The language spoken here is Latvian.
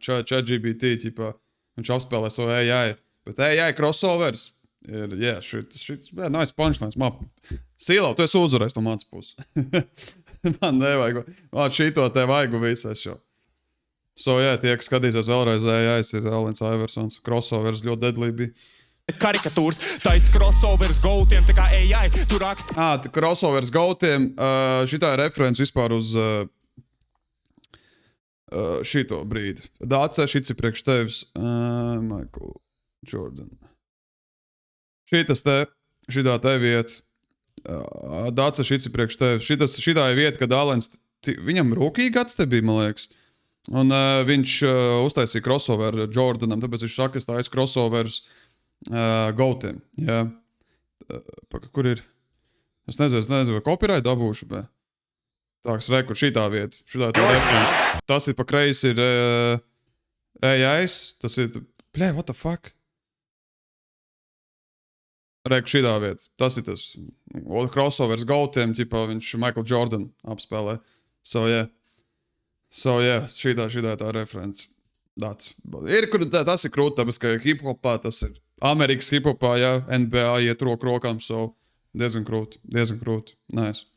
ChatGPT, ķipā, viņš apspēlē savu AI. Bet AI crossovers ir, šits, nice punchlines. Sīlau, tu esi uzvarējis no manas puses. Man nevajag. Man šito te vajag visais jau. Tie, kas skatīsies vēlreiz AI, ir Alins Iversons. Crossovers ļoti deadly bija. Karikatūras, tais crossovers gautiem, tā kā AI, tu raksti. Crossovers gautiem, šitā ir referents vispār uz šito brīdi. Dāce, šits ir priekš tevis, Michael Jordan. Šitā te vieta, Dāce, šits ir priekš tevis. Šitā ir vieta, kad Alens, viņam rūkīgi gads te bija, man liekas. Un viņš uztaisīja crossover Jordanam, tāpēc viņš saka, es taisu crossovers gautiem, jā. Kur ir? Es nezinu, vai copyright dabūšu, bet tāks rekur šitā vieta, šitā tā reference. Tas ir pa kreisi ir AIs, tas ir, what the fuck? Rekur šitā vieta, tas ir tas crossovers gautiem, ķipā viņš Michael Jordan apspēlē. Šitā tā reference. Tas ir krūt, tāpēc, ka hip-hopā tas ir Amerikas hip-hopā, jā, NBA iet roku rokām, diezgan krūt, nice.